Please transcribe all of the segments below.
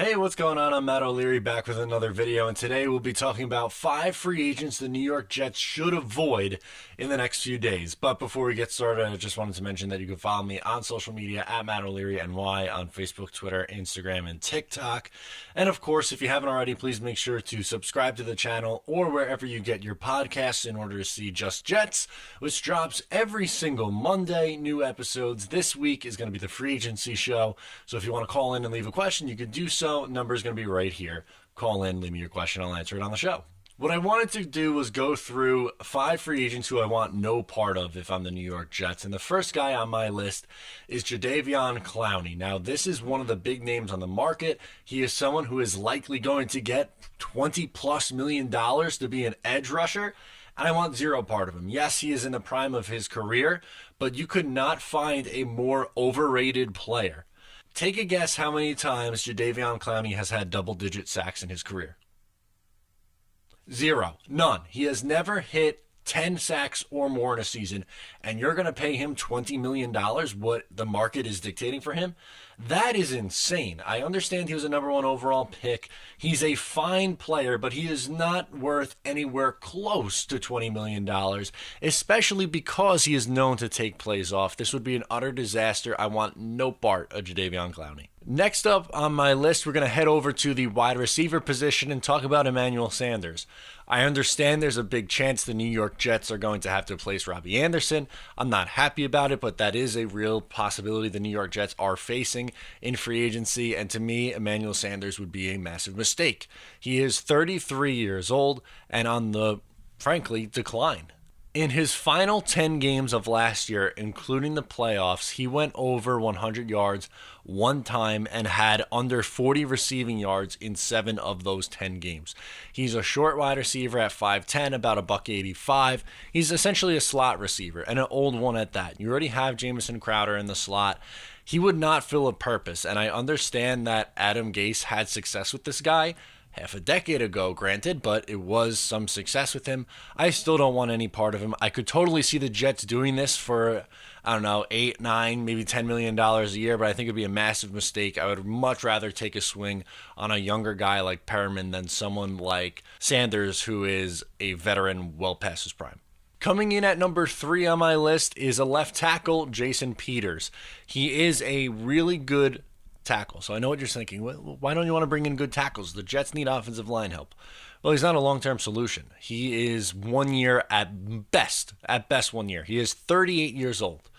Hey, what's going on? I'm Matt O'Leary back with another video, and today we'll be talking about 5 free agents the New York Jets should avoid in the next few days. But before we get started, I just wanted to mention that you can follow me on social media at Matt O'Leary NY on Facebook, Twitter, Instagram, and TikTok. And of course, if you haven't already, please make sure to subscribe to the channel or wherever you get your podcasts in order to see Just Jets, which drops every single Monday. New episodes this week is going to be the free agency show. So if you want to call in and leave a question, you can do so. Number is going to be right here. Call in, leave me your question, I'll answer it on the show. What I wanted to do was go through 5 free agents who I want no part of if I'm the New York Jets. And the first guy on my list is Jadeveon Clowney. Now, this is one of the big names on the market. He is someone who is likely going to get $20+ million to be an edge rusher. And I want zero part of him. Yes, he is in the prime of his career, but you could not find a more overrated player. Take a guess how many times Jadeveon Clowney has had double-digit sacks in his career. Zero. None. He has never hit 10 sacks or more in a season, and you're going to pay him $20 million, what the market is dictating for him? That is insane. I understand he was a number 1 overall pick. He's a fine player, but he is not worth anywhere close to $20 million, especially because he is known to take plays off. This would be an utter disaster. I want no part of Jadeveon Clowney. Next up on my list, we're going to head over to the wide receiver position and talk about Emanuel Sanders. I understand there's a big chance the New York Jets are going to have to replace Robbie Anderson. I'm not happy about it, but that is a real possibility the New York Jets are facing in free agency, and to me, Emanuel Sanders would be a massive mistake. He is 33 years old and on the, frankly, decline. In his final 10 games of last year, including the playoffs, he went over 100 yards one time and had under 40 receiving yards in 7 of those 10 games. He's a short wide receiver at 5'10", about $185. He's essentially a slot receiver, and an old one at that. You already have Jamison Crowder in the slot. He would not fill a purpose, and I understand that Adam Gase had success with this guy half a decade ago, granted, but it was some success with him. I still don't want any part of him. I could totally see the Jets doing this for, I don't know, 8, 9, maybe $10 million a year, but I think it'd be a massive mistake. I would much rather take a swing on a younger guy like Perriman than someone like Sanders, who is a veteran well past his prime. Coming in at number 3 on my list is a left tackle, Jason Peters. He is a really good tackle. So I know what you're thinking. Why don't you want to bring in good tackles? The Jets need offensive line help. Well, he's not a long-term solution. He is 1 year at best 1 year. He is 38 years old.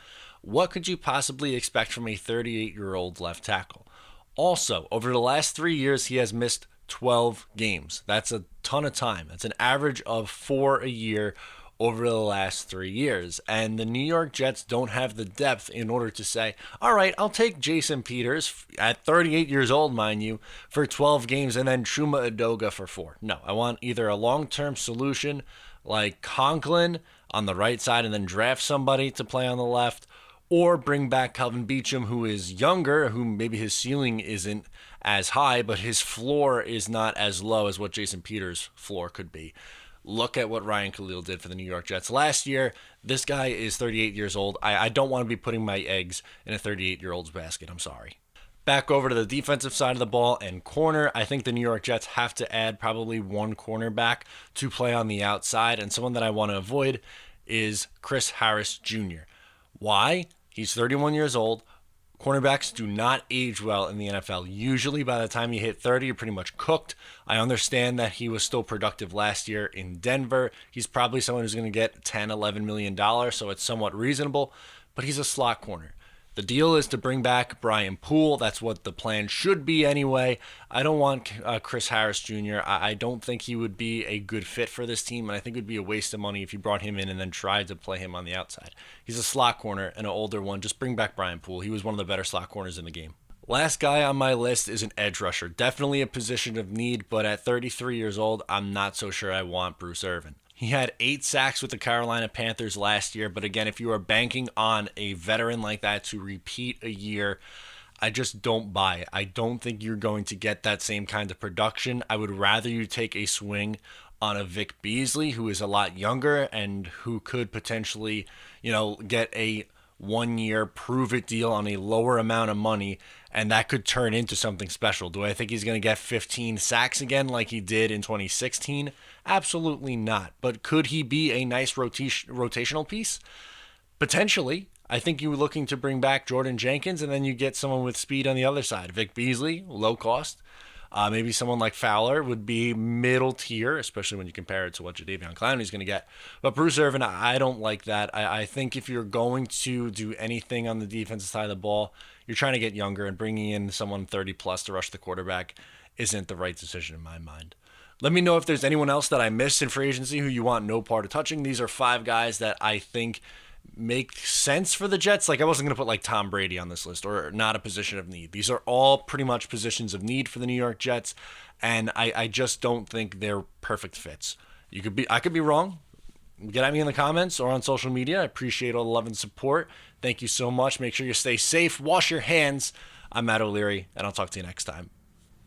What could you possibly expect from a 38-year-old left tackle? Also, over the last 3 years, he has missed 12 games. That's a ton of time. That's an average of 4 a year over the last 3 years. And the New York Jets don't have the depth in order to say, all right, I'll take Jason Peters at 38 years old, mind you, for 12 games and then Chuma Edoga for 4. No, I want either a long-term solution like Conklin on the right side and then draft somebody to play on the left, or bring back Calvin Beachum, who is younger, who maybe his ceiling isn't as high, but his floor is not as low as what Jason Peters' floor could be. Look at what Ryan Khalil did for the New York Jets last year. This guy is 38 years old. I don't want to be putting my eggs in a 38-year-old's basket. I'm sorry. Back over to the defensive side of the ball and corner. I think the New York Jets have to add probably one cornerback to play on the outside, and someone that I want to avoid is Chris Harris Jr. Why? He's 31 years old. Cornerbacks do not age well in the NFL. Usually by the time you hit 30, you're pretty much cooked. I understand that he was still productive last year in Denver. He's probably someone who's going to get $10, $11 million, so it's somewhat reasonable, but he's a slot corner. The deal is to bring back Brian Poole. That's what the plan should be anyway. I don't want Chris Harris Jr. I don't think he would be a good fit for this team, and I think it would be a waste of money if you brought him in and then tried to play him on the outside. He's a slot corner and an older one. Just bring back Brian Poole. He was one of the better slot corners in the game. Last guy on my list is an edge rusher. Definitely a position of need, but at 33 years old, I'm not so sure I want Bruce Irvin. He had 8 sacks with the Carolina Panthers last year, but again, if you are banking on a veteran like that to repeat a year, I just don't buy it. I don't think you're going to get that same kind of production. I would rather you take a swing on a Vic Beasley, who is a lot younger and who could potentially, get a 1-year prove-it deal on a lower amount of money, and that could turn into something special. Do I think he's going to get 15 sacks again like he did in 2016? Absolutely not. But could he be a nice rotational piece? Potentially. I think you were looking to bring back Jordan Jenkins, and then you get someone with speed on the other side. Vic Beasley, low cost. Maybe someone like Fowler would be middle tier, especially when you compare it to what Jadeveon Clowney is going to get. But Bruce Irvin, I don't like that. I think if you're going to do anything on the defensive side of the ball, you're trying to get younger, and bringing in someone 30 plus to rush the quarterback isn't the right decision in my mind. Let me know if there's anyone else that I missed in free agency who you want no part of touching. These are 5 guys that I think make sense for the Jets. Like, I wasn't going to put like Tom Brady on this list, or not a position of need. These are all pretty much positions of need for the New York Jets, and I just don't think they're perfect fits. I could be wrong. Get at me in the comments or on social media. I appreciate all the love and support. Thank you so much. Make sure you stay safe. Wash your hands. I'm Matt O'Leary, and I'll talk to you next time.